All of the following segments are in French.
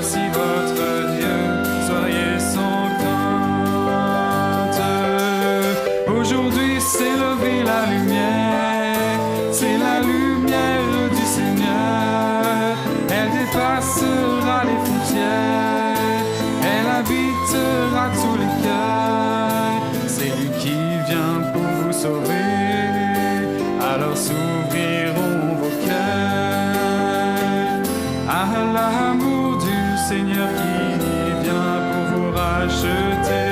voici votre Dieu, soyez sans crainte. Aujourd'hui s'est levée la lumière, c'est la lumière du Seigneur. Elle dépassera les frontières, elle habitera tous les cœurs. C'est lui qui vient pour vous sauver, alors s'ouvriront vos cœurs à l'amour du Seigneur qui vient pour vous racheter.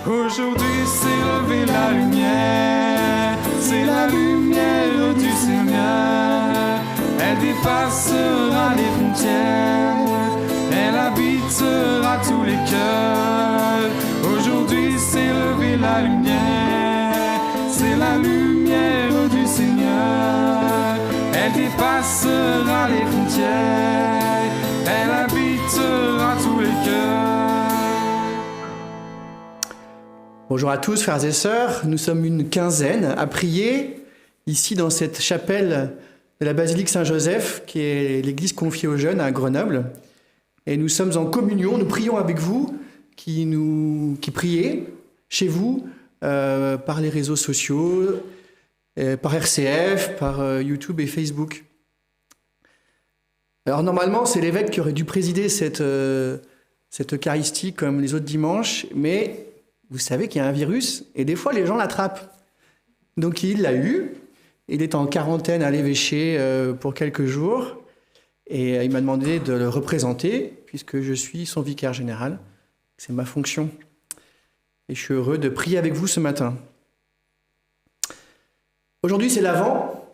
Aujourd'hui s'est levée la lumière, c'est la lumière du Seigneur. Elle dépassera les frontières, elle habitera tous les cœurs. Aujourd'hui s'est levée la lumière, c'est la lumière du Seigneur. Elle dépassera les frontières, elle habitera tous les cœurs. Bonjour à tous, frères et sœurs. Nous sommes une quinzaine à prier ici dans cette chapelle de la basilique Saint-Joseph, qui est l'église confiée aux jeunes à Grenoble. Et nous sommes en communion, nous prions avec vous qui priez chez vous par les réseaux sociaux, par RCF, par YouTube et Facebook. Alors normalement, c'est l'évêque qui aurait dû présider cette Eucharistie comme les autres dimanches, mais vous savez qu'il y a un virus et des fois les gens l'attrapent. Donc il l'a eu, il est en quarantaine à l'évêché pour quelques jours et il m'a demandé de le représenter puisque je suis son vicaire général. C'est ma fonction. Et je suis heureux de prier avec vous ce matin. Aujourd'hui, c'est l'Avent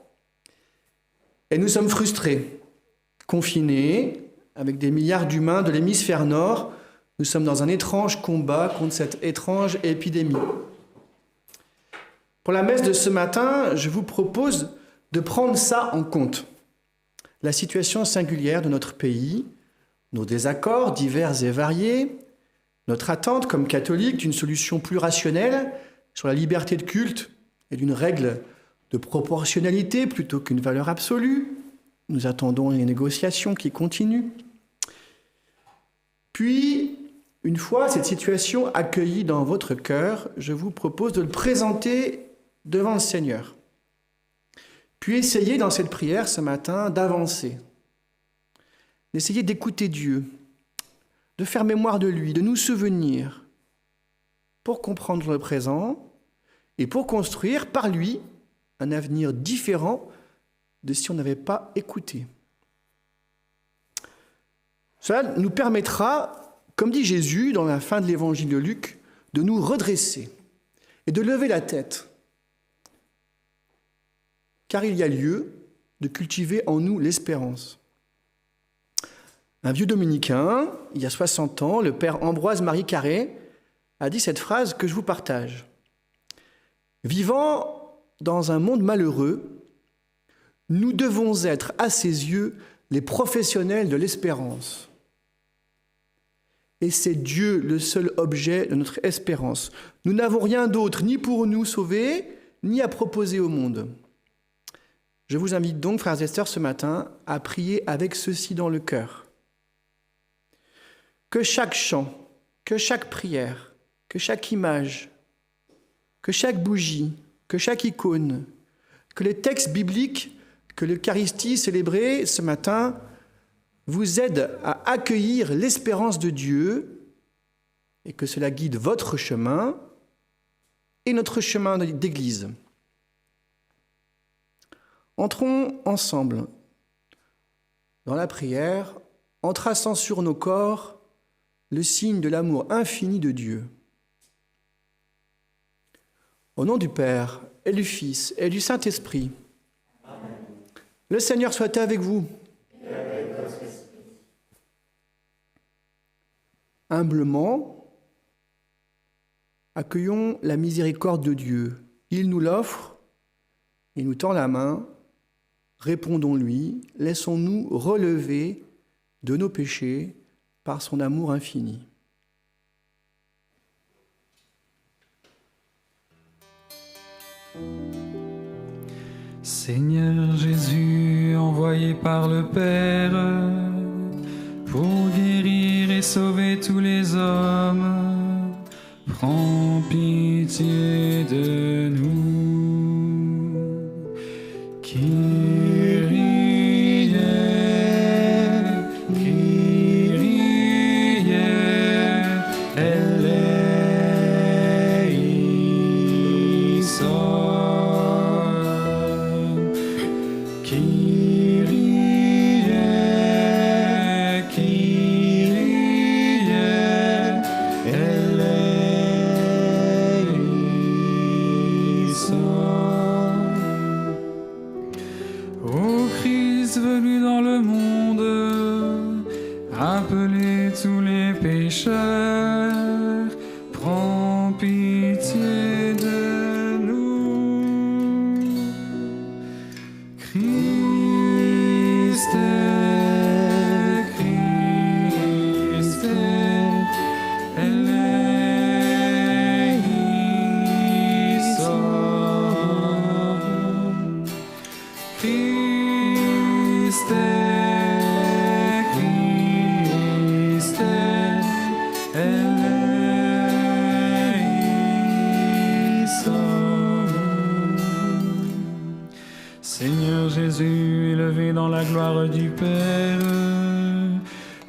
et nous sommes frustrés, confinés, avec des milliards d'humains de l'hémisphère nord. Nous sommes dans un étrange combat contre cette étrange épidémie. Pour la messe de ce matin, je vous propose de prendre ça en compte. La situation singulière de notre pays, nos désaccords divers et variés, notre attente comme catholiques d'une solution plus rationnelle sur la liberté de culte et d'une règle de proportionnalité plutôt qu'une valeur absolue. Nous attendons les négociations qui continuent. Puis, une fois cette situation accueillie dans votre cœur, je vous propose de le présenter devant le Seigneur. Puis essayez dans cette prière ce matin d'avancer, d'essayer d'écouter Dieu, de faire mémoire de lui, de nous souvenir pour comprendre le présent et pour construire par lui un avenir différent de si on n'avait pas écouté. Cela nous permettra, comme dit Jésus dans la fin de l'évangile de Luc, de nous redresser et de lever la tête. Car il y a lieu de cultiver en nous l'espérance. Un vieux dominicain, il y a 60 ans, le père Ambroise-Marie Carré, a dit cette phrase que je vous partage. Vivant dans un monde malheureux, nous devons être, à ses yeux, les professionnels de l'espérance. Et c'est Dieu le seul objet de notre espérance. Nous n'avons rien d'autre, ni pour nous sauver, ni à proposer au monde. Je vous invite donc, frères et sœurs, ce matin, à prier avec ceci dans le cœur. Que chaque chant, que chaque prière, que chaque image, que chaque bougie, que chaque icône, que les textes bibliques, que l'Eucharistie célébrée ce matin vous aident à accueillir l'espérance de Dieu et que cela guide votre chemin et notre chemin d'Église. Entrons ensemble dans la prière en traçant sur nos corps le signe de l'amour infini de Dieu. Au nom du Père et du Fils et du Saint-Esprit, amen. Le Seigneur soit avec vous. Et avec votre esprit. Humblement, accueillons la miséricorde de Dieu. Il nous l'offre, il nous tend la main. Répondons-lui, laissons-nous relever de nos péchés par son amour infini. Seigneur Jésus, envoyé par le Père, et sauver tous les hommes, prends pitié de nous. Kyrie, Kyrie, eleison. Kyrie, Kyrie, eleison. Ô Christ venu dans le monde, appelez tous les pécheurs, prends pitié de nous. Christ, Christ, eleison. Christ, Christ, eleison. Seigneur Jésus, élevé dans la gloire du Père,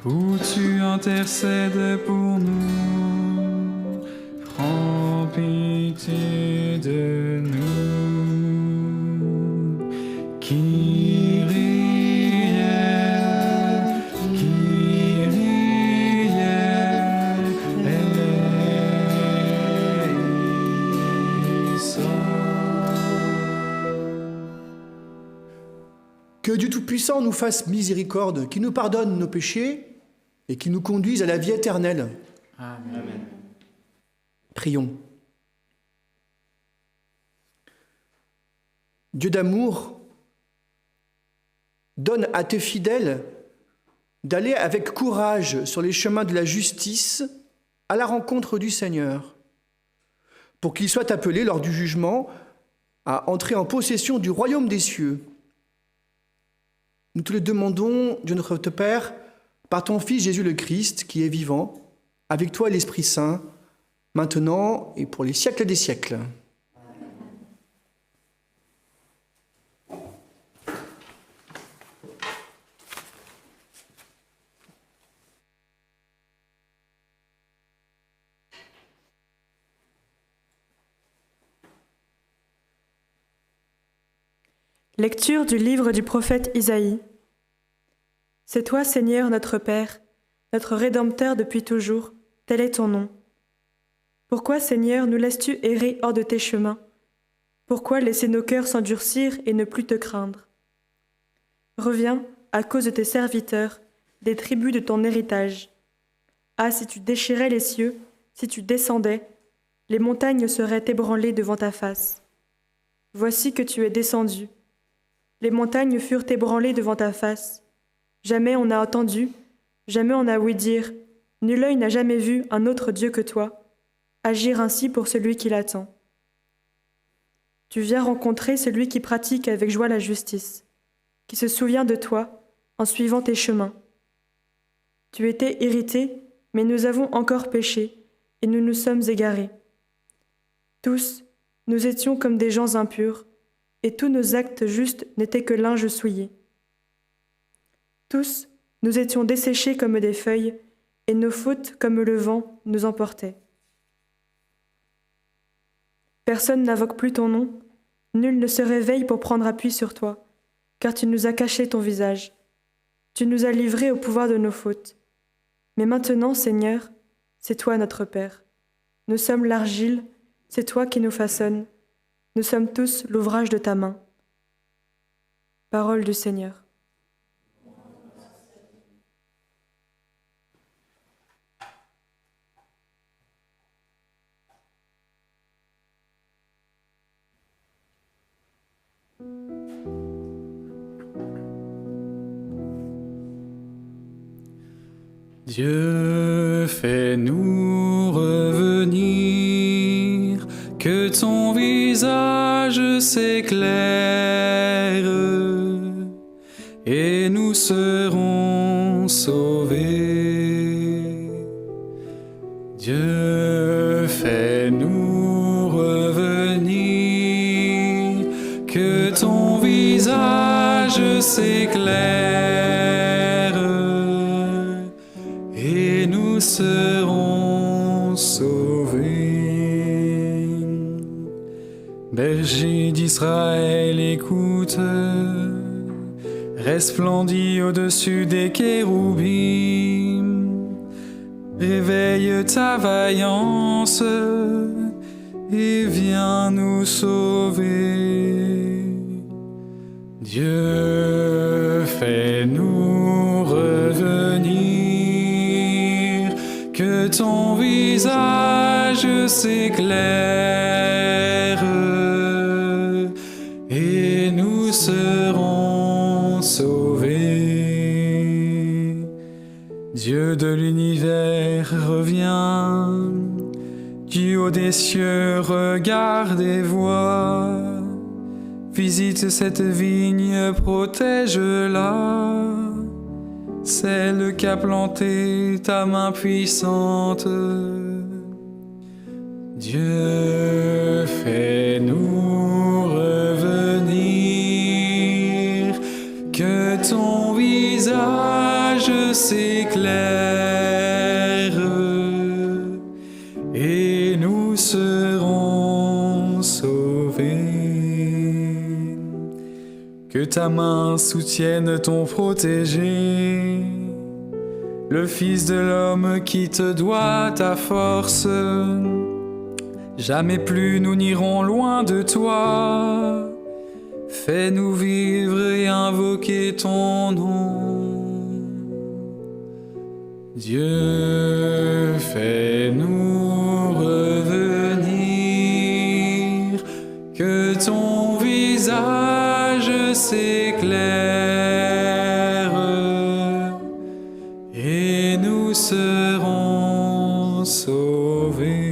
où tu intercèdes pour nous, prends pitié de nous. Kyrie, Kyrie, eleison. Que Dieu Tout-Puissant nous fasse miséricorde, qu'il nous pardonne nos péchés et qu'il nous conduise à la vie éternelle. Amen. Prions. Dieu d'amour, donne à tes fidèles d'aller avec courage sur les chemins de la justice à la rencontre du Seigneur, pour qu'ils soient appelés lors du jugement à entrer en possession du royaume des cieux. Nous te le demandons, Dieu notre Père, par ton Fils Jésus le Christ, qui est vivant, avec toi et l'Esprit Saint, maintenant et pour les siècles des siècles. Lecture du livre du prophète Isaïe. C'est toi, Seigneur, notre Père, notre Rédempteur depuis toujours, tel est ton nom. Pourquoi, Seigneur, nous laisses-tu errer hors de tes chemins? Pourquoi laisser nos cœurs s'endurcir et ne plus te craindre? Reviens, à cause de tes serviteurs, des tribus de ton héritage. Ah, si tu déchirais les cieux, si tu descendais, les montagnes seraient ébranlées devant ta face. Voici que tu es descendu. Les montagnes furent ébranlées devant ta face. Jamais on n'a entendu, jamais on n'a ouï dire, nul œil n'a jamais vu un autre Dieu que toi, agir ainsi pour celui qui l'attend. Tu viens rencontrer celui qui pratique avec joie la justice, qui se souvient de toi en suivant tes chemins. Tu étais irrité, mais nous avons encore péché, et nous nous sommes égarés. Tous, nous étions comme des gens impurs, et tous nos actes justes n'étaient que linge souillé. Tous, nous étions desséchés comme des feuilles, et nos fautes, comme le vent, nous emportaient. Personne n'invoque plus ton nom, nul ne se réveille pour prendre appui sur toi, car tu nous as caché ton visage. Tu nous as livrés au pouvoir de nos fautes. Mais maintenant, Seigneur, c'est toi notre Père. Nous sommes l'argile, c'est toi qui nous façonnes. Nous sommes tous l'ouvrage de ta main. Parole du Seigneur. Dieu, fais-nous revenir, que ton visage s'éclaire, et nous serons sauvés. Dieu, fais-nous revenir, que ton visage s'éclaire, et nous serons sauvés. Berger d'Israël, écoute, resplendis au-dessus des kéroubim, réveille ta vaillance et viens nous sauver. Dieu, fais-nous revenir, que ton visage s'éclaire, et nous serons sauvés. Dieu de l'univers, reviens, du haut des cieux, regarde et vois. Visite cette vigne, protège-la, celle qu'a plantée ta main puissante. Dieu, fais-nous revenir, que ton visage s'éclaire, et nous serons sauvés. Que ta main soutienne ton protégé, le Fils de l'homme qui te doit ta force. Jamais plus nous n'irons loin de toi. Fais-nous vivre et invoquer ton nom. Dieu, fais-nous revenir, que ton visage s'éclaire, et nous serons sauvés.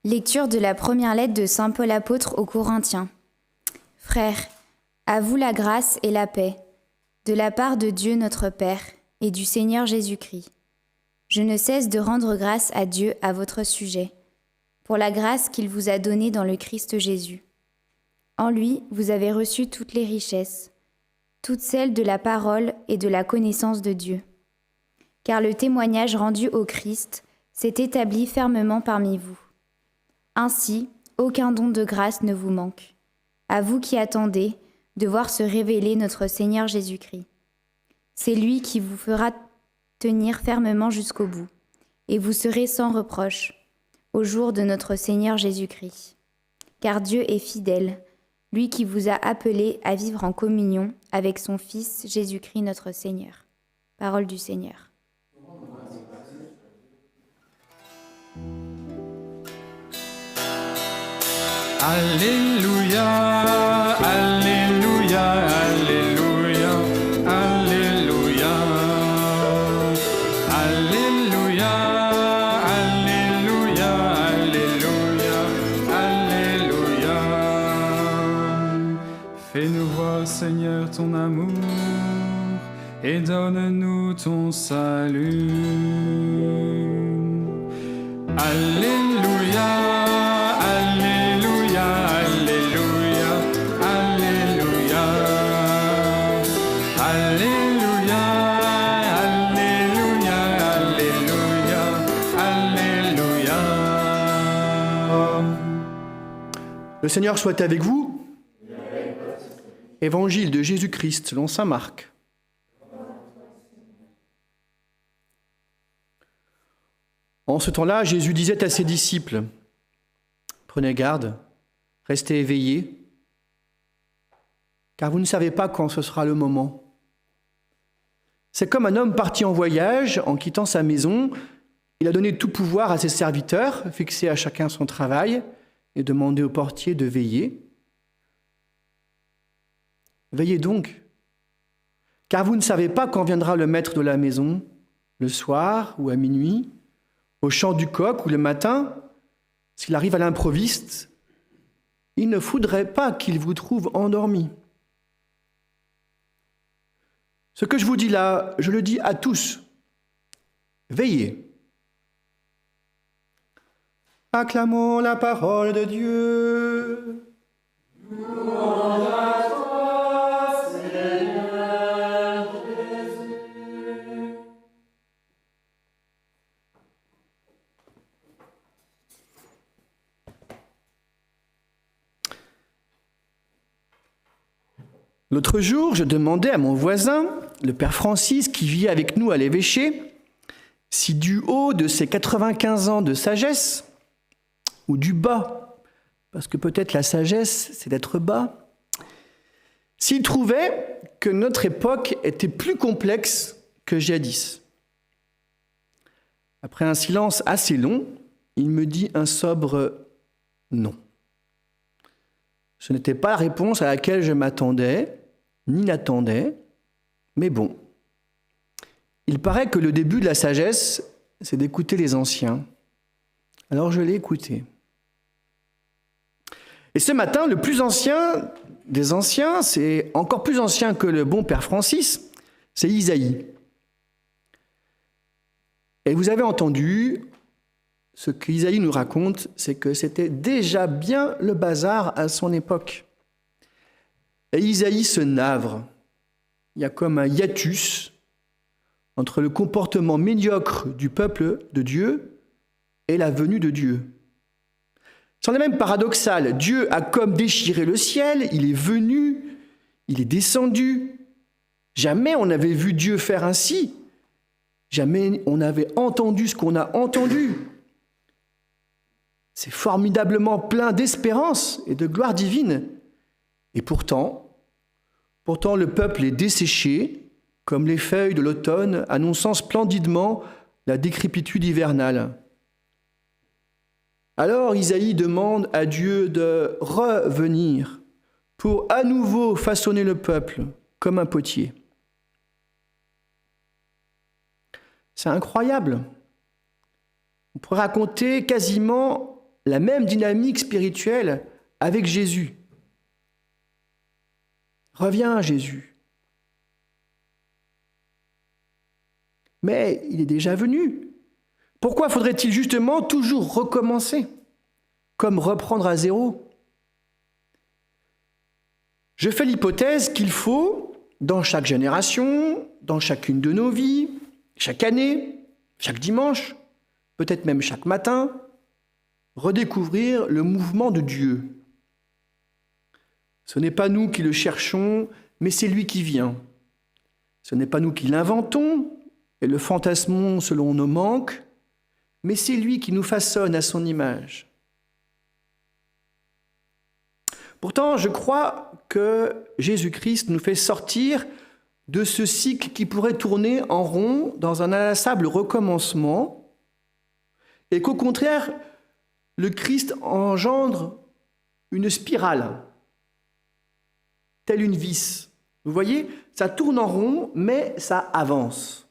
Lecture de la première lettre de saint Paul apôtre aux Corinthiens. Frères, à vous la grâce et la paix, de la part de Dieu notre Père et du Seigneur Jésus-Christ. Je ne cesse de rendre grâce à Dieu à votre sujet, pour la grâce qu'il vous a donnée dans le Christ Jésus. En lui, vous avez reçu toutes les richesses, toutes celles de la parole et de la connaissance de Dieu. Car le témoignage rendu au Christ s'est établi fermement parmi vous. Ainsi, aucun don de grâce ne vous manque, à vous qui attendez de voir se révéler notre Seigneur Jésus-Christ. C'est lui qui vous fera tenir fermement jusqu'au bout, et vous serez sans reproche au jour de notre Seigneur Jésus-Christ. Car Dieu est fidèle, lui qui vous a appelés à vivre en communion avec son Fils Jésus-Christ notre Seigneur. Parole du Seigneur. Alléluia, Alléluia, Alléluia, Alléluia, Alléluia, Alléluia, Alléluia, Alléluia. Fais-nous voir, Seigneur, ton amour et donne-nous ton salut. Alléluia. Le Seigneur soit avec vous. Évangile de Jésus-Christ selon saint Marc. En ce temps-là, Jésus disait à ses disciples, « Prenez garde, restez éveillés, car vous ne savez pas quand ce sera le moment. C'est comme un homme parti en voyage, en quittant sa maison, il a donné tout pouvoir à ses serviteurs, fixé à chacun son travail, et demandé au portier de veiller. Veillez donc, car vous ne savez pas quand viendra le maître de la maison, le soir ou à minuit, au chant du coq ou le matin, s'il arrive à l'improviste, il ne faudrait pas qu'il vous trouve endormi. Ce que je vous dis là, je le dis à tous. Veillez. Acclamons la parole de Dieu. Louange à toi, Seigneur Jésus. L'autre jour, je demandais à mon voisin, le père Francis, qui vit avec nous à l'évêché, si du haut de ses 95 ans de sagesse, ou du bas, parce que peut-être la sagesse, c'est d'être bas, s'il trouvait que notre époque était plus complexe que jadis. Après un silence assez long, il me dit un sobre non. Ce n'était pas la réponse à laquelle je m'attendais, ni n'attendais, mais bon. Il paraît que le début de la sagesse, c'est d'écouter les anciens. Alors je l'ai écouté. Et ce matin, le plus ancien des anciens, c'est encore plus ancien que le bon père Francis, c'est Isaïe. Et vous avez entendu, ce qu'Isaïe nous raconte, c'est que c'était déjà bien le bazar à son époque. Et Isaïe se navre. Il y a comme un hiatus entre le comportement médiocre du peuple de Dieu et la venue de Dieu. C'en est même paradoxal. Dieu a comme déchiré le ciel, il est venu, il est descendu. Jamais on n'avait vu Dieu faire ainsi. Jamais on n'avait entendu ce qu'on a entendu. C'est formidablement plein d'espérance et de gloire divine. Et pourtant, le peuple est desséché, comme les feuilles de l'automne, annonçant splendidement la décrépitude hivernale. Alors Isaïe demande à Dieu de revenir pour à nouveau façonner le peuple comme un potier. C'est incroyable. On pourrait raconter quasiment la même dynamique spirituelle avec Jésus. Reviens, Jésus. Mais il est déjà venu. Pourquoi faudrait-il justement toujours recommencer, comme reprendre à zéro ? Je fais l'hypothèse qu'il faut, dans chaque génération, dans chacune de nos vies, chaque année, chaque dimanche, peut-être même chaque matin, redécouvrir le mouvement de Dieu. Ce n'est pas nous qui le cherchons, mais c'est lui qui vient. Ce n'est pas nous qui l'inventons et le fantasmons selon nos manques, mais c'est lui qui nous façonne à son image. Pourtant, je crois que Jésus-Christ nous fait sortir de ce cycle qui pourrait tourner en rond dans un inlassable recommencement, et qu'au contraire, le Christ engendre une spirale, telle une vis. Vous voyez, ça tourne en rond, mais ça avance.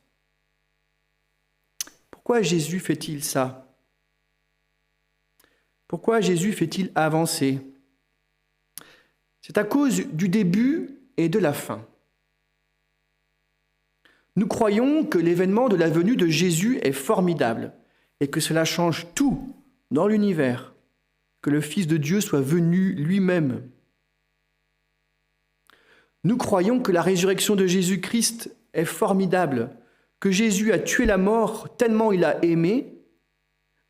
Pourquoi Jésus fait-il ça ? Pourquoi Jésus fait-il avancer ? C'est à cause du début et de la fin. Nous croyons que l'événement de la venue de Jésus est formidable et que cela change tout dans l'univers, que le Fils de Dieu soit venu lui-même. Nous croyons que la résurrection de Jésus-Christ est formidable, que Jésus a tué la mort tellement il a aimé.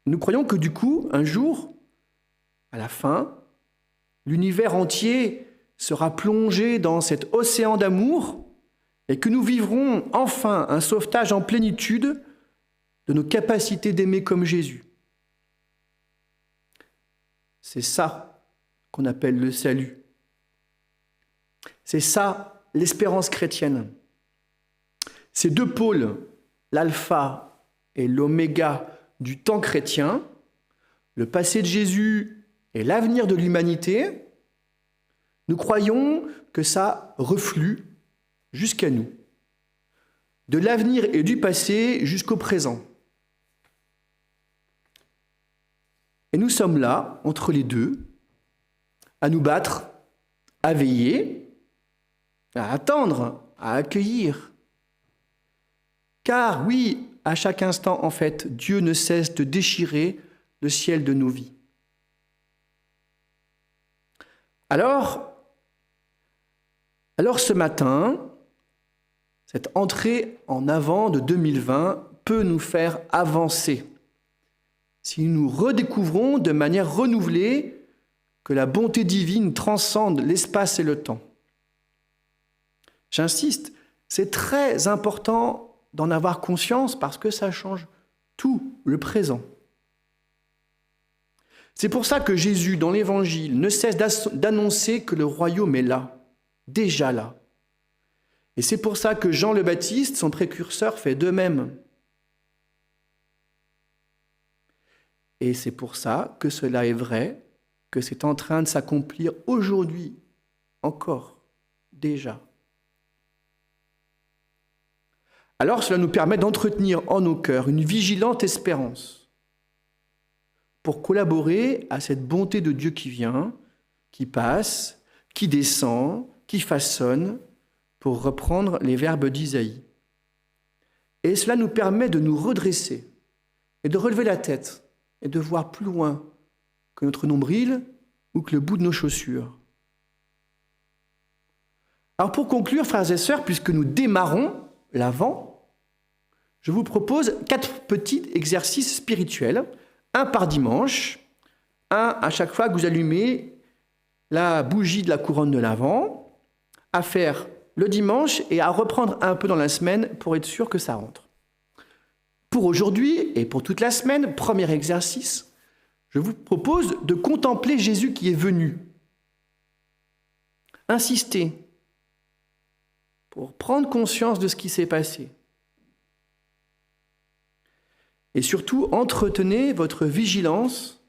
Nous croyons que du coup, un jour, à la fin, l'univers entier sera plongé dans cet océan d'amour et que nous vivrons enfin un sauvetage en plénitude de nos capacités d'aimer comme Jésus. C'est ça qu'on appelle le salut. C'est ça l'espérance chrétienne. Ces deux pôles, l'alpha et l'oméga du temps chrétien, le passé de Jésus et l'avenir de l'humanité, nous croyons que ça reflue jusqu'à nous, de l'avenir et du passé jusqu'au présent. Et nous sommes là, entre les deux, à nous battre, à veiller, à attendre, à accueillir. Car oui, à chaque instant, en fait, Dieu ne cesse de déchirer le ciel de nos vies. Alors ce matin, cette entrée en avant de 2020 peut nous faire avancer si nous redécouvrons de manière renouvelée que la bonté divine transcende l'espace et le temps. J'insiste, c'est très important d'en avoir conscience parce que ça change tout, le présent. C'est pour ça que Jésus, dans l'Évangile, ne cesse d'annoncer que le royaume est là, déjà là. Et c'est pour ça que Jean le Baptiste, son précurseur, fait de même. Et c'est pour ça que cela est vrai, que c'est en train de s'accomplir aujourd'hui, encore, déjà. Alors cela nous permet d'entretenir en nos cœurs une vigilante espérance pour collaborer à cette bonté de Dieu qui vient, qui passe, qui descend, qui façonne, pour reprendre les verbes d'Isaïe. Et cela nous permet de nous redresser et de relever la tête et de voir plus loin que notre nombril ou que le bout de nos chaussures. Alors pour conclure, frères et sœurs, puisque nous démarrons l'Avent, je vous propose 4 petits exercices spirituels, un par dimanche, un à chaque fois que vous allumez la bougie de la couronne de l'Avent, à faire le dimanche et à reprendre un peu dans la semaine pour être sûr que ça rentre. Pour aujourd'hui et pour toute la semaine, premier exercice, je vous propose de contempler Jésus qui est venu. Insistez pour prendre conscience de ce qui s'est passé. Et surtout, entretenez votre vigilance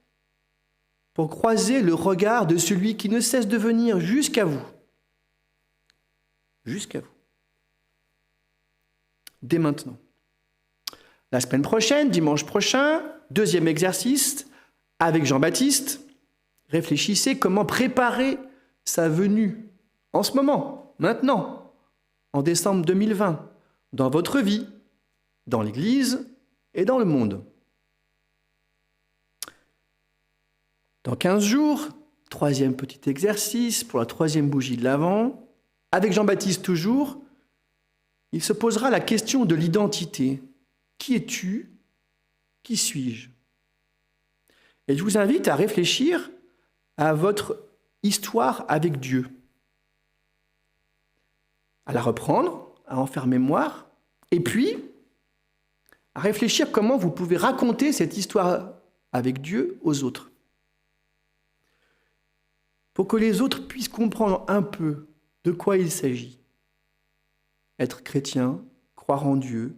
pour croiser le regard de celui qui ne cesse de venir jusqu'à vous. Jusqu'à vous. Dès maintenant. La semaine prochaine, dimanche prochain, deuxième exercice, avec Jean-Baptiste, réfléchissez comment préparer sa venue en ce moment, maintenant, en décembre 2020, dans votre vie, dans l'Église et dans le monde. Dans 15 jours, troisième petit exercice pour la troisième bougie de l'Avent, avec Jean-Baptiste toujours, il se posera la question de l'identité. Qui es-tu? Qui suis-je? Et je vous invite à réfléchir à votre histoire avec Dieu, à la reprendre, à en faire mémoire, et puis à réfléchir comment vous pouvez raconter cette histoire avec Dieu aux autres, pour que les autres puissent comprendre un peu de quoi il s'agit. Être chrétien, croire en Dieu,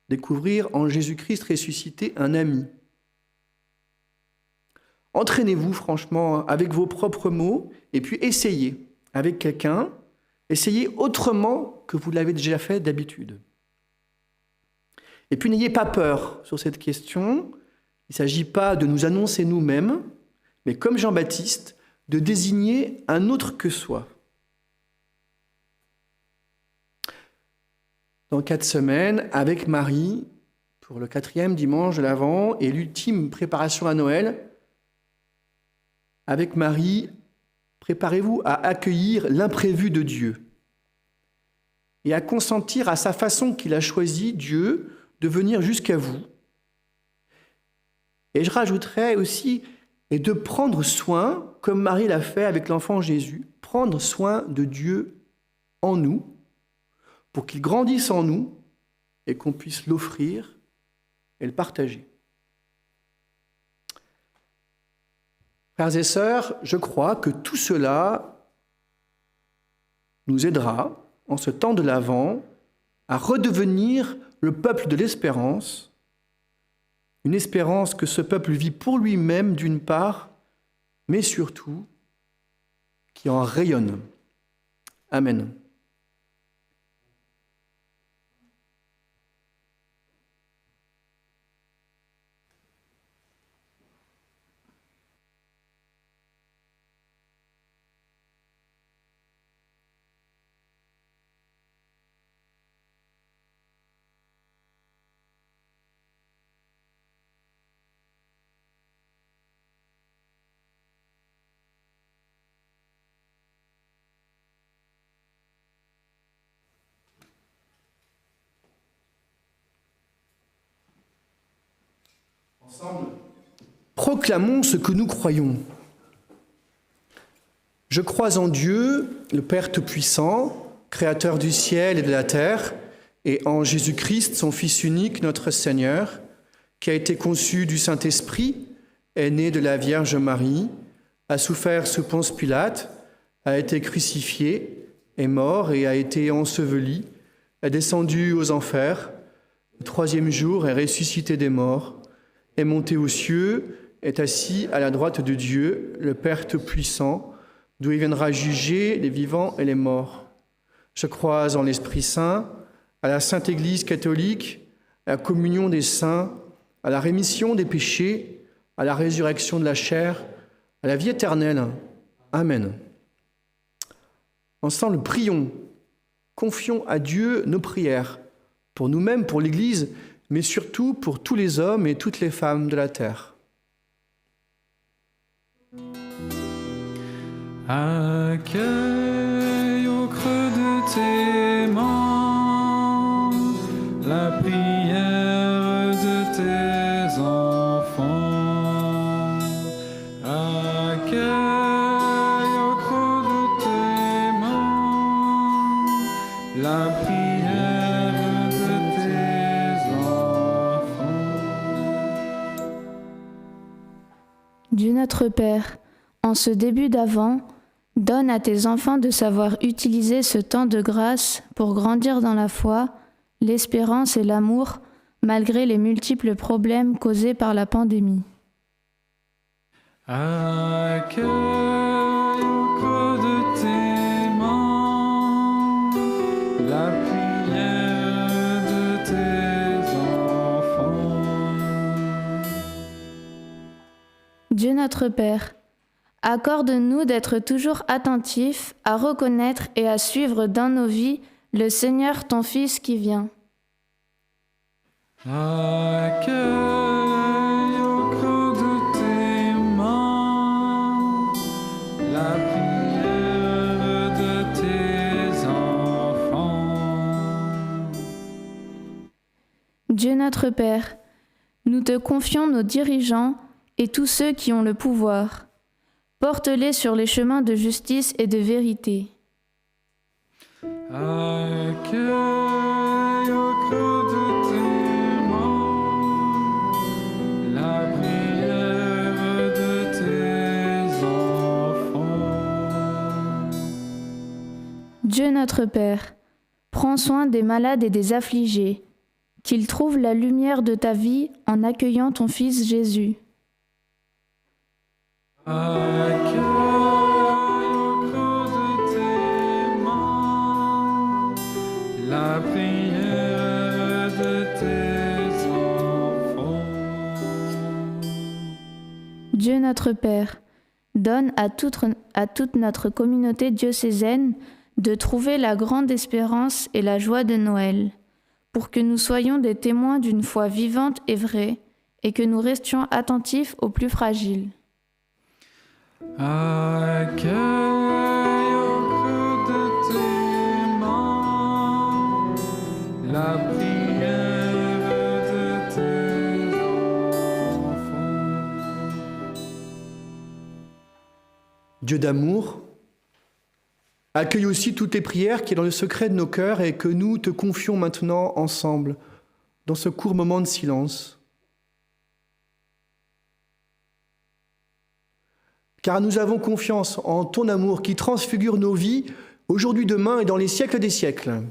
découvrir en Jésus-Christ ressuscité un ami. Entraînez-vous franchement avec vos propres mots et puis essayez avec quelqu'un, essayez autrement que vous l'avez déjà fait d'habitude. Et puis n'ayez pas peur sur cette question, il ne s'agit pas de nous annoncer nous-mêmes, mais comme Jean-Baptiste, de désigner un autre que soi. Dans 4 semaines, avec Marie, pour le 4e dimanche de l'Avent et l'ultime préparation à Noël, avec Marie, préparez-vous à accueillir l'imprévu de Dieu et à consentir à sa façon qu'il a choisi, Dieu, de venir jusqu'à vous. Et je rajouterais aussi, et de prendre soin, comme Marie l'a fait avec l'enfant Jésus, prendre soin de Dieu en nous, pour qu'il grandisse en nous et qu'on puisse l'offrir et le partager. Frères et sœurs, je crois que tout cela nous aidera, en ce temps de l'Avent, à redevenir le peuple de l'espérance, une espérance que ce peuple vit pour lui-même d'une part, mais surtout qui en rayonne. Amen. Ensemble, proclamons ce que nous croyons. Je crois en Dieu, le Père Tout-Puissant, Créateur du ciel et de la terre, et en Jésus-Christ, son Fils unique, notre Seigneur, qui a été conçu du Saint-Esprit, est né de la Vierge Marie, a souffert sous Ponce Pilate, a été crucifié, est mort et a été enseveli, est descendu aux enfers, le troisième jour est ressuscité des morts, est monté aux cieux, est assis à la droite de Dieu, le Père Tout-Puissant, d'où il viendra juger les vivants et les morts. Je crois en l'Esprit Saint, à la Sainte Église catholique, à la communion des saints, à la rémission des péchés, à la résurrection de la chair, à la vie éternelle. Amen. Ensemble, prions, confions à Dieu nos prières, pour nous-mêmes, pour l'Église, mais surtout pour tous les hommes et toutes les femmes de la terre. Accueille au creux de tes mains la prière de tes enfants. Accueille au creux de tes mains la prière de tes enfants. Dieu notre Père, en ce début d'Avent, donne à tes enfants de savoir utiliser ce temps de grâce pour grandir dans la foi, l'espérance et l'amour, malgré les multiples problèmes causés par la pandémie. Accueille au creux de tes mains la prière de tes enfants. Dieu notre Père, accorde-nous d'être toujours attentifs à reconnaître et à suivre dans nos vies le Seigneur ton Fils qui vient. Accueille au creux de tes mains la prière de tes enfants. Dieu notre Père, nous te confions nos dirigeants et tous ceux qui ont le pouvoir. Porte-les sur les chemins de justice et de vérité. Accueille au creux de tes mains la prière de tes enfants. Dieu notre Père, prends soin des malades et des affligés, qu'ils trouvent la lumière de ta vie en accueillant ton Fils Jésus. Accueille au creux de tes mains la prière de tes enfants. Dieu notre Père, donne à toute notre communauté diocésaine de trouver la grande espérance et la joie de Noël, pour que nous soyons des témoins d'une foi vivante et vraie, et que nous restions attentifs aux plus fragiles. Accueille au creux de tes mains la prière de tes enfants. Dieu d'amour, accueille aussi toutes les prières qui sont dans le secret de nos cœurs et que nous te confions maintenant ensemble, dans ce court moment de silence. Car nous avons confiance en ton amour qui transfigure nos vies, aujourd'hui, demain et dans les siècles des siècles.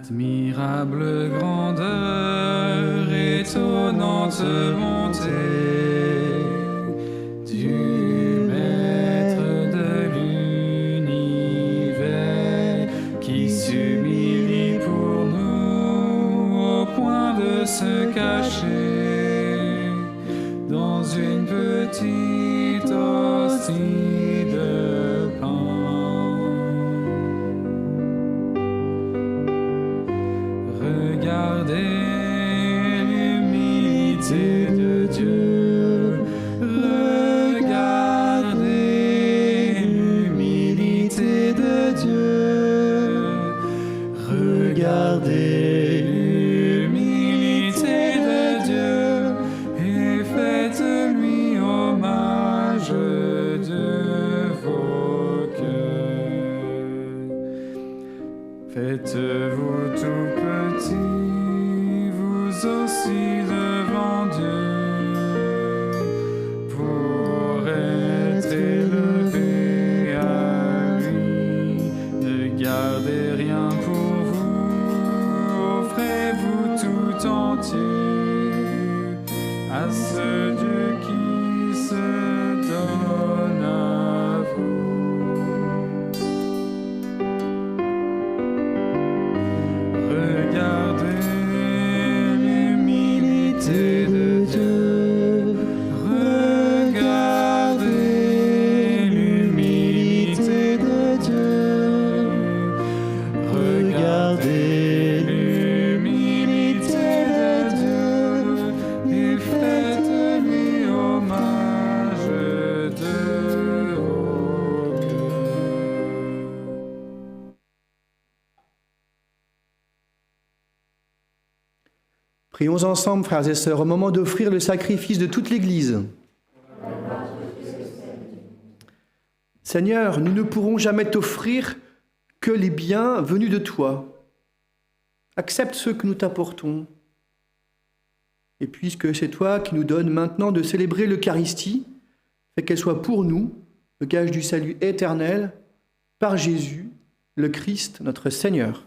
Admirable grandeur, étonnante bonté du Maître de l'univers qui s'humilie pour nous au point de se cacher dans une petite hostie de pain. Regardez l'humilité de Dieu. Regardez l'humilité de Dieu. Regardez l'humilité de Dieu et faites-lui hommage de vos cœurs. Faites-vous tout petit, vous aussi devant Dieu, pour être élevé à lui. Ne gardez rien pour vous, offrez-vous tout entier à ce Dieu qui se donne à vous. Regardez l'humilité de Dieu. Regardez l'humilité de Dieu. Regardez l'humilité de Dieu et faites-lui hommage de vos cœurs. Prions ensemble, frères et sœurs, au moment d'offrir le sacrifice de toute l'Église. Seigneur, nous ne pourrons jamais t'offrir que les biens venus de toi. Accepte ceux que nous t'apportons. Et puisque c'est toi qui nous donnes maintenant de célébrer l'Eucharistie, fais qu'elle soit pour nous le gage du salut éternel par Jésus, le Christ, notre Seigneur.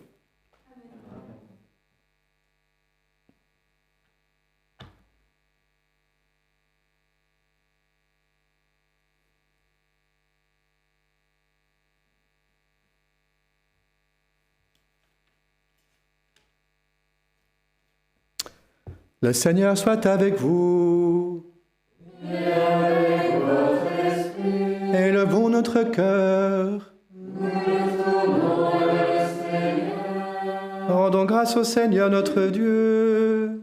Le Seigneur soit avec vous. Et avec votre esprit. Élevons notre cœur. Rendons grâce au Seigneur notre Dieu.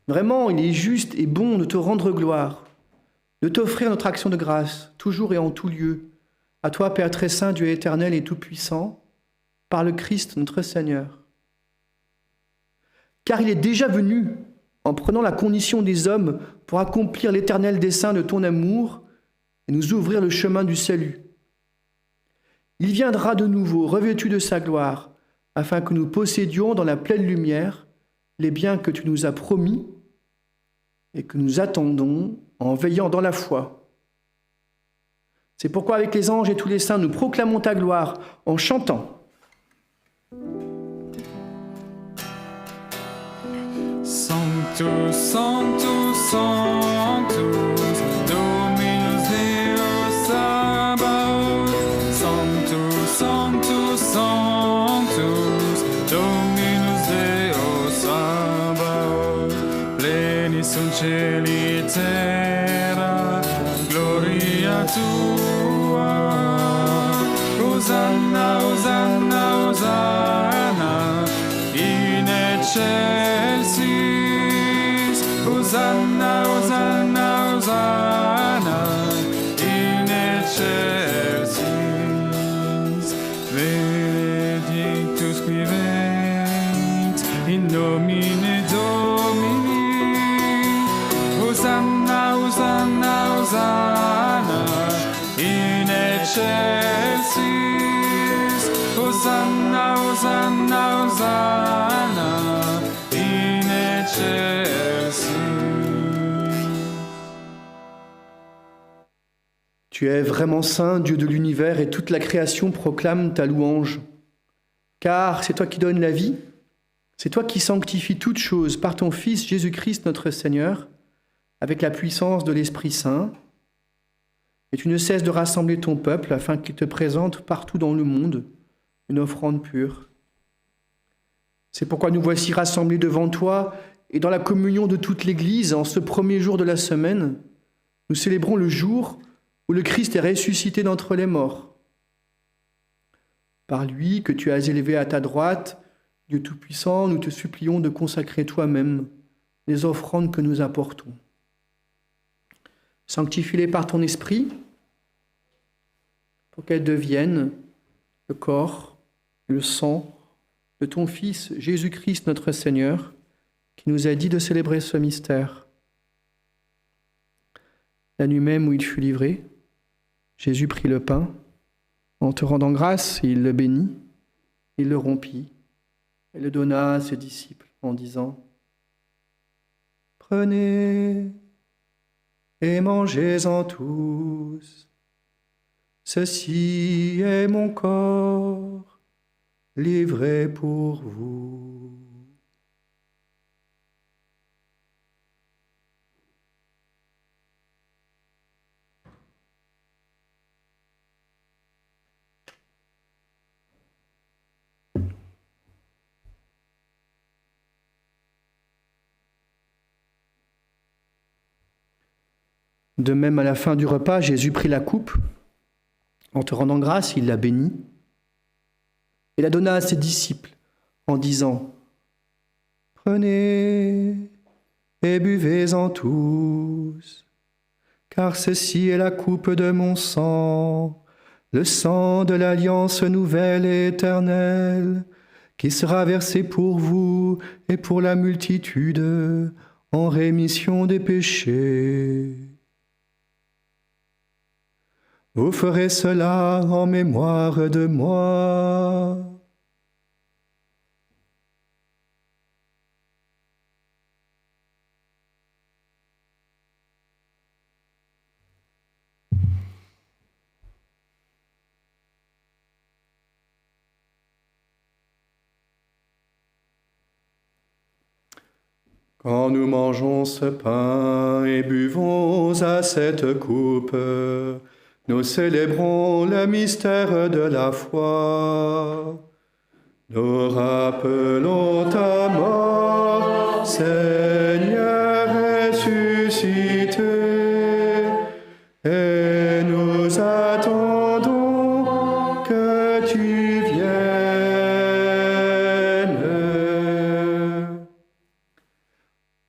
Vraiment, il est juste et bon de te rendre gloire, de t'offrir notre action de grâce, toujours et en tout lieu. À toi, Père très saint, Dieu éternel et tout-puissant, par le Christ notre Seigneur. Car il est déjà venu, en prenant la condition des hommes, pour accomplir l'éternel dessein de ton amour et nous ouvrir le chemin du salut. Il viendra de nouveau, revêtu de sa gloire, afin que nous possédions dans la pleine lumière les biens que tu nous as promis et que nous attendons en veillant dans la foi. C'est pourquoi avec les anges et tous les saints, nous proclamons ta gloire en chantant. Sanctus, Sanctus, Sanctus, Dominus Deus Sabaoth. Sanctus, Sanctus, Sanctus, Dominus Deus Sabaoth. Pleni sunt celi terra, gloria tua. Hosanna, Hosanna, Hosanna, in excelsis. Hosanna, Hosanna, Hosanna, in excelsis. Benedictus qui venit in nomine Domini. Hosanna, Hosanna, Hosanna, in excelsis. Hosanna, Hosanna, Hosanna, in excelsis. Tu es vraiment saint, Dieu de l'univers, et toute la création proclame ta louange. Car c'est toi qui donnes la vie, c'est toi qui sanctifies toutes choses par ton Fils Jésus-Christ notre Seigneur, avec la puissance de l'Esprit Saint. Et tu ne cesses de rassembler ton peuple afin qu'il te présente partout dans le monde une offrande pure. C'est pourquoi nous voici rassemblés devant toi et dans la communion de toute l'Église, en ce premier jour de la semaine, nous célébrons le jour où le Christ est ressuscité d'entre les morts. Par lui que tu as élevé à ta droite, Dieu Tout-Puissant, nous te supplions de consacrer toi-même les offrandes que nous apportons. Sanctifie-les par ton esprit pour qu'elles deviennent le corps et le sang de ton Fils Jésus-Christ notre Seigneur, qui nous a dit de célébrer ce mystère. La nuit même où il fut livré, Jésus prit le pain, en te rendant grâce, il le bénit, il le rompit et le donna à ses disciples en disant : « Prenez et mangez-en tous, ceci est mon corps livré pour vous. » De même, à la fin du repas, Jésus prit la coupe. En te rendant grâce, il la bénit et la donna à ses disciples en disant : « Prenez et buvez-en tous, car ceci est la coupe de mon sang, le sang de l'alliance nouvelle et éternelle, qui sera versé pour vous et pour la multitude en rémission des péchés. Vous ferez cela en mémoire de moi. » Quand nous mangeons ce pain et buvons à cette coupe, nous célébrons le mystère de la foi. Nous rappelons ta mort, Seigneur ressuscité, et nous attendons que tu viennes.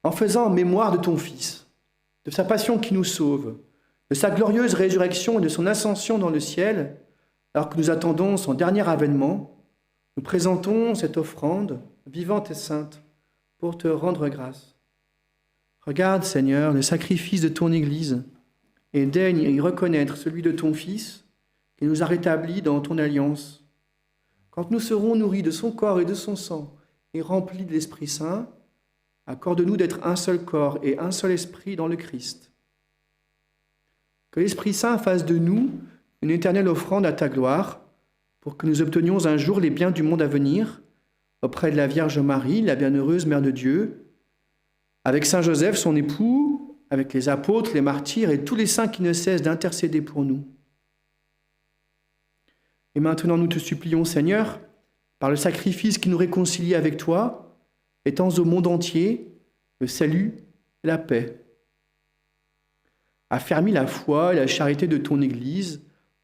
En faisant mémoire de ton Fils, de sa passion qui nous sauve, de sa glorieuse résurrection et de son ascension dans le ciel, alors que nous attendons son dernier avènement, nous présentons cette offrande vivante et sainte pour te rendre grâce. Regarde, Seigneur, le sacrifice de ton Église et daigne y reconnaître celui de ton Fils qui nous a rétablis dans ton alliance. Quand nous serons nourris de son corps et de son sang et remplis de l'Esprit Saint, accorde-nous d'être un seul corps et un seul esprit dans le Christ. Que l'Esprit Saint fasse de nous une éternelle offrande à ta gloire, pour que nous obtenions un jour les biens du monde à venir, auprès de la Vierge Marie, la bienheureuse Mère de Dieu, avec Saint Joseph, son époux, avec les apôtres, les martyrs et tous les saints qui ne cessent d'intercéder pour nous. Et maintenant nous te supplions, Seigneur, par le sacrifice qui nous réconcilie avec toi, étends au monde entier le salut et la paix. Affermis la foi et la charité de ton Église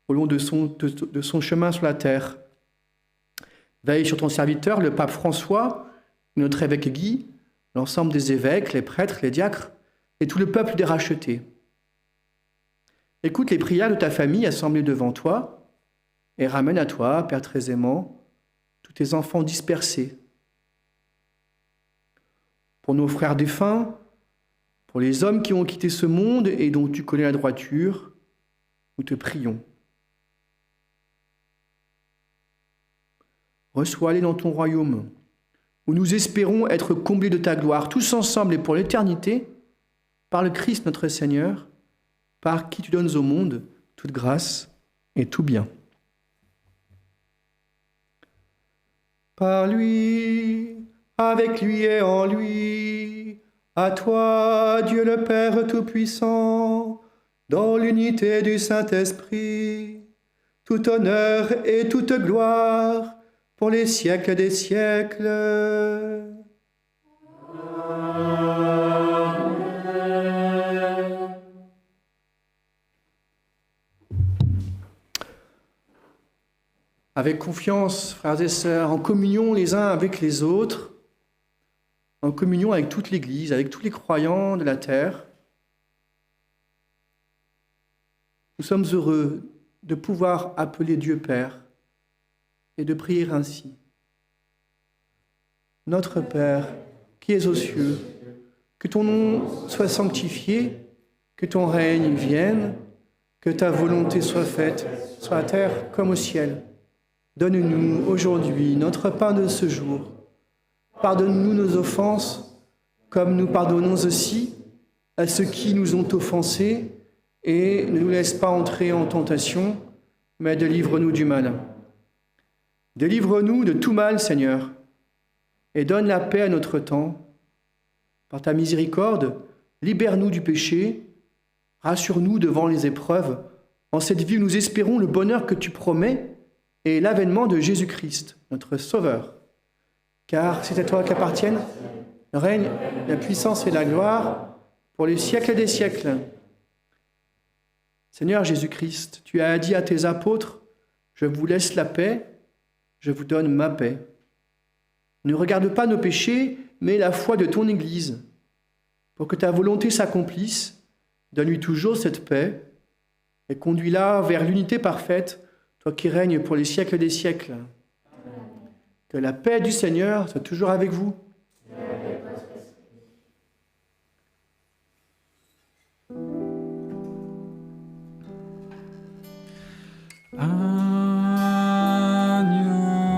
au long de son chemin sur la terre. Veille sur ton serviteur, le pape François, notre évêque Guy, l'ensemble des évêques, les prêtres, les diacres et tout le peuple des rachetés. Écoute les prières de ta famille assemblée devant toi et ramène à toi, Père très aimant, tous tes enfants dispersés. Pour nos frères défunts, pour les hommes qui ont quitté ce monde et dont tu connais la droiture, nous te prions. Reçois-les dans ton royaume, où nous espérons être comblés de ta gloire, tous ensemble et pour l'éternité, par le Christ notre Seigneur, par qui tu donnes au monde toute grâce et tout bien. Par lui, avec lui et en lui, à toi, Dieu le Père Tout-Puissant, dans l'unité du Saint-Esprit, tout honneur et toute gloire pour les siècles des siècles. Avec confiance, frères et sœurs, en communion les uns avec les autres, en communion avec toute l'Église, avec tous les croyants de la terre, nous sommes heureux de pouvoir appeler Dieu Père et de prier ainsi. Notre Père, qui es aux cieux, que ton nom soit sanctifié, que ton règne vienne, que ta volonté soit faite, soit à terre comme au ciel. Donne-nous aujourd'hui notre pain de ce jour. Pardonne-nous nos offenses, comme nous pardonnons aussi à ceux qui nous ont offensés, et ne nous laisse pas entrer en tentation, mais délivre-nous du mal. Délivre-nous de tout mal, Seigneur, et donne la paix à notre temps. Par ta miséricorde, libère-nous du péché, rassure-nous devant les épreuves. En cette vie où nous espérons le bonheur que tu promets et l'avènement de Jésus-Christ, notre Sauveur. Car c'est à toi qu'appartiennent le règne, la puissance et la gloire pour les siècles des siècles. Seigneur Jésus-Christ, tu as dit à tes apôtres, « Je vous laisse la paix, je vous donne ma paix. » Ne regarde pas nos péchés, mais la foi de ton Église. Pour que ta volonté s'accomplisse, donne-lui toujours cette paix et conduis-la vers l'unité parfaite, toi qui règnes pour les siècles des siècles. Que la paix du Seigneur soit toujours avec vous.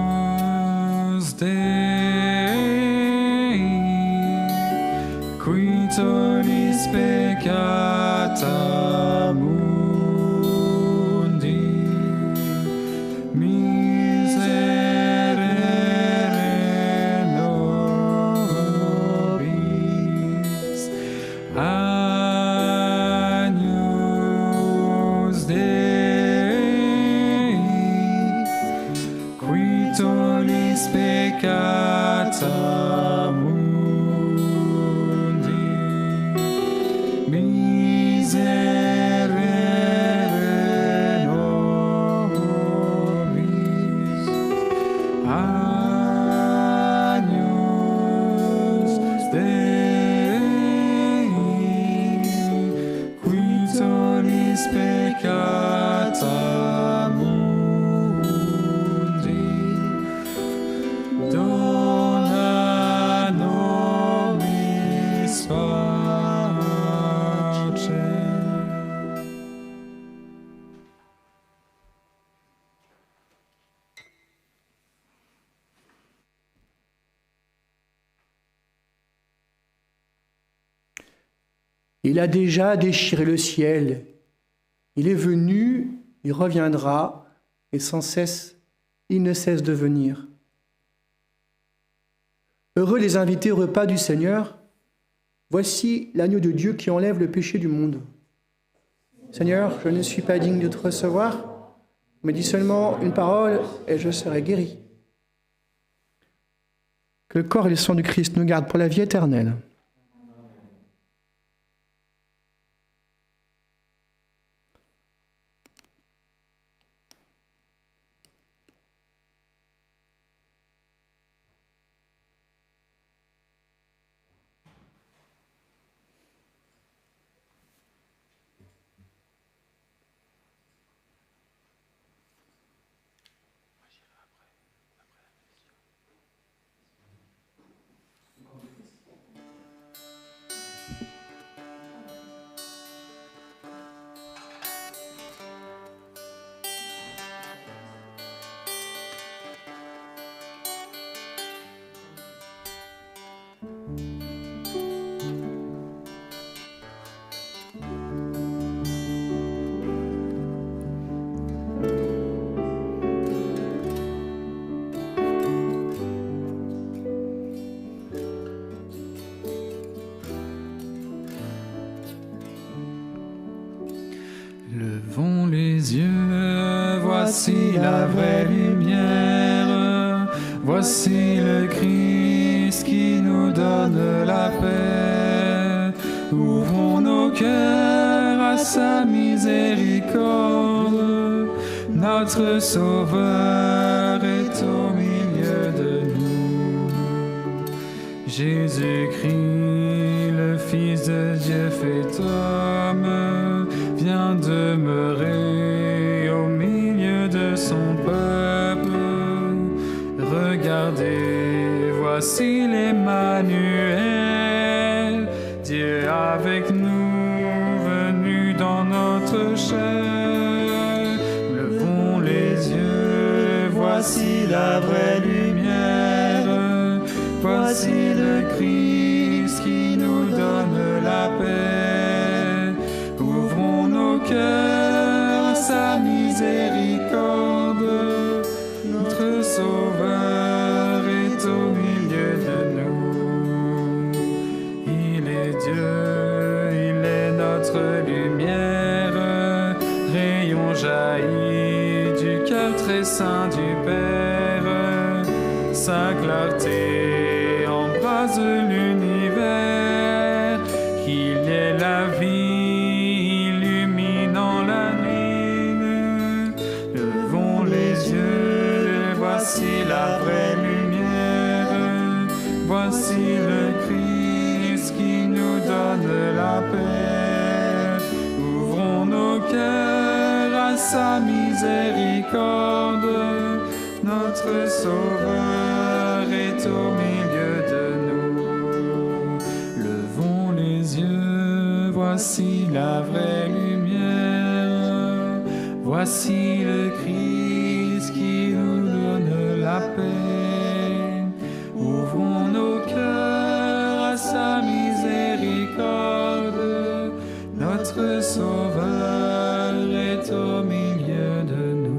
Agnus Dei, qui tollis peccata mundi, miserere nobis. Agnus Dei, qui tollis peccata mundi, miserere nobis. Agnus Dei, qui tollis peccata mundi, dona nobis pace. Il a déjà déchiré le ciel. Il est venu, il reviendra, et sans cesse, il ne cesse de venir. Heureux les invités au repas du Seigneur. Voici l'agneau de Dieu qui enlève le péché du monde. Seigneur, je ne suis pas digne de te recevoir, mais dis seulement une parole et je serai guéri. Que le corps et le sang du Christ nous gardent pour la vie éternelle. voici la vraie lumière, voici le Christ qui nous donne la paix. Ouvrons nos cœurs à sa miséricorde, notre Sauveur est au milieu de nous. Jésus-Christ, le Fils de Dieu fait homme, vient demeurer au milieu de son peuple. Regardez, voici l'Emmanuel, Dieu avec nous, venu dans notre chair. Levons les yeux, voici la vraie lumière, voici le Christ qui nous donne la paix. Ouvrons nos cœurs à sa miséricorde, notre Sauveur est au milieu de nous. Il est Dieu, il est notre lumière, rayon jailli du cœur très saint du Père. Sa clarté embrase l'univers, qu'il est la vie illuminant la nuit. Levons les yeux, voici la vraie lumière, voici le Christ qui nous donne la paix. Ouvrons nos cœurs à sa miséricorde, notre Sauveur est au milieu de nous. Levons les yeux, voici la vraie lumière, voici le Christ qui nous donne la paix. Ouvrons nos cœurs à sa miséricorde, notre Sauveur est au milieu de nous.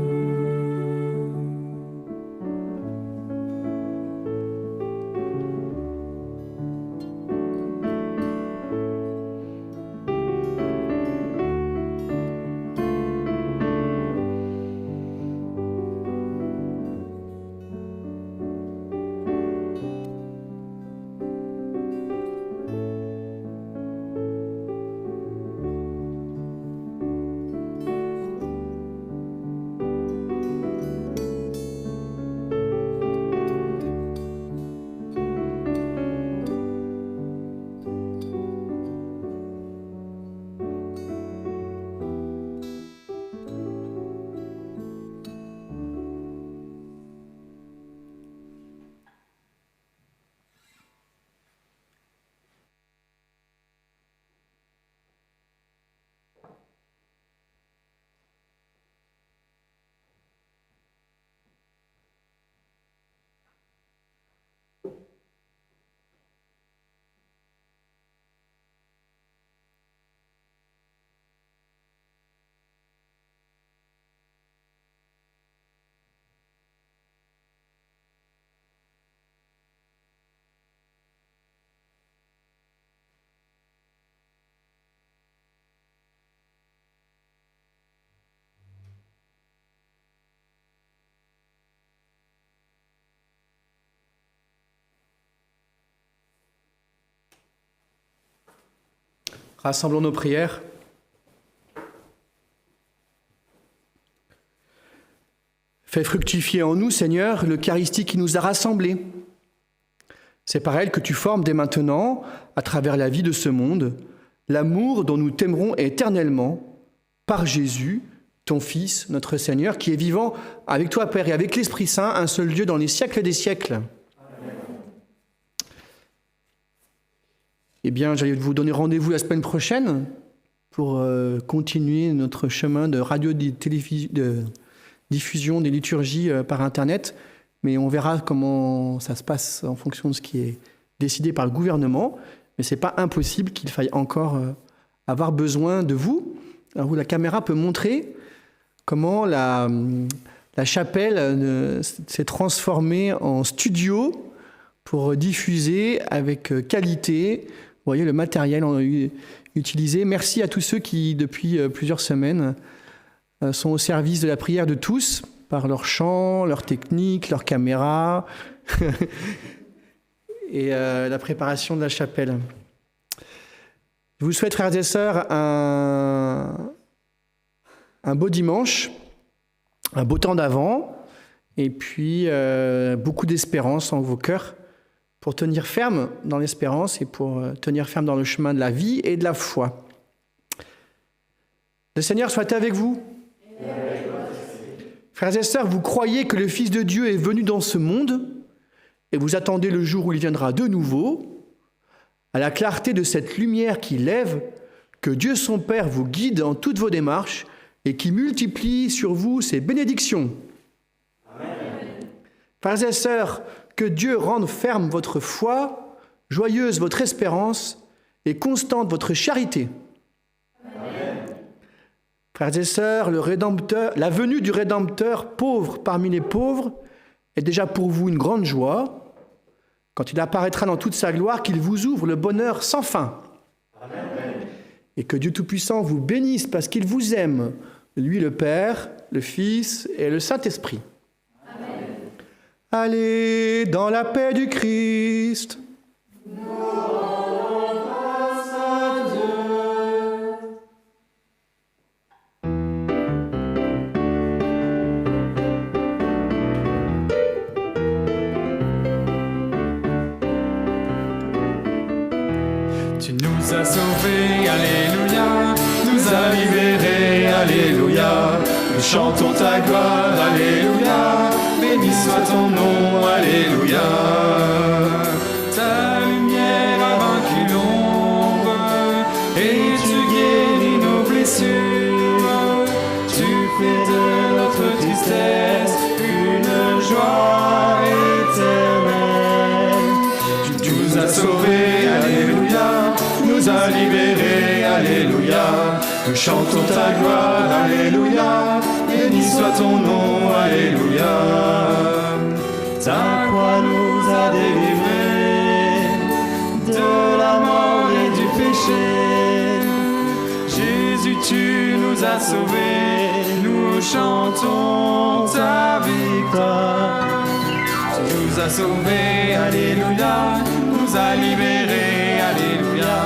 Rassemblons nos prières. Fais fructifier en nous, Seigneur, l'Eucharistie qui nous a rassemblés. C'est par elle que tu formes dès maintenant, à travers la vie de ce monde, l'amour dont nous t'aimerons éternellement, par Jésus, ton Fils, notre Seigneur, qui est vivant avec toi, Père, et avec l'Esprit Saint, un seul Dieu dans les siècles des siècles. Eh bien, j'allais vous donner rendez-vous la semaine prochaine pour continuer notre chemin de diffusion des liturgies par Internet. Mais on verra comment ça se passe en fonction de ce qui est décidé par le gouvernement. Mais ce n'est pas impossible qu'il faille encore avoir besoin de vous. Alors, la caméra peut montrer comment la chapelle s'est transformée en studio pour diffuser avec qualité. Vous voyez le matériel utilisé. Merci à tous ceux qui, depuis plusieurs semaines, sont au service de la prière de tous, par leur chant, leur technique, leur caméra et la préparation de la chapelle. Je vous souhaite, frères et sœurs, un beau dimanche, un beau temps d'Avent, et puis beaucoup d'espérance en vos cœurs pour tenir ferme dans l'espérance et pour tenir ferme dans le chemin de la vie et de la foi. Le Seigneur soit avec vous. Frères et sœurs, vous croyez que le Fils de Dieu est venu dans ce monde et vous attendez le jour où il viendra de nouveau. À la clarté de cette lumière qui lève, que Dieu son Père vous guide en toutes vos démarches et qui multiplie sur vous ses bénédictions. Amen. Frères et sœurs, que Dieu rende ferme votre foi, joyeuse votre espérance et constante votre charité. Amen. Frères et sœurs, la venue du Rédempteur, pauvre parmi les pauvres, est déjà pour vous une grande joie, quand il apparaîtra dans toute sa gloire, qu'il vous ouvre le bonheur sans fin. Amen. Et que Dieu Tout-Puissant vous bénisse parce qu'il vous aime, lui le Père, le Fils et le Saint-Esprit. Amen. Allez dans la paix du Christ. Tu nous as sauvés, alléluia, nous as libérés, alléluia. Nous chantons ta gloire, alléluia. Béni soit ton nom, alléluia. Ta lumière a vaincu l'ombre et tu guéris nos blessures. Tu fais de notre tristesse une joie éternelle. Tu nous as sauvés, alléluia. Nous a libérés, alléluia. Nous chantons ta gloire, alléluia. Béni soit ton nom, alléluia. Ta croix nous a délivrés de la mort et du péché. Jésus, tu nous as sauvés, nous chantons ta victoire. Tu nous as sauvés, alléluia. Nous a libérés, alléluia.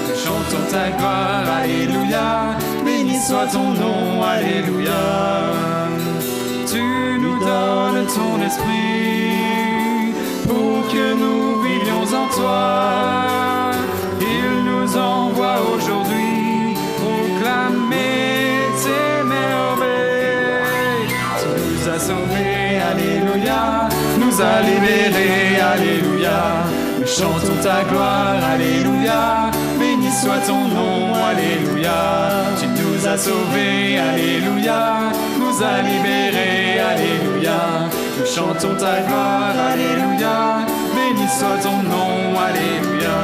Nous chantons ta gloire, alléluia. Béni soit ton nom, alléluia. Tu nous donnes ton esprit pour que nous vivions en toi. Il nous envoie aujourd'hui proclamer tes merveilles. Tu nous as sauvés, alléluia. Nous a libérés, alléluia. Nous chantons ta gloire, alléluia. Béni soit ton nom, alléluia. Tu nous as sauvés, alléluia. Nous a libérés, alléluia. Nous chantons ta gloire, alléluia. Béni soit ton nom, alléluia.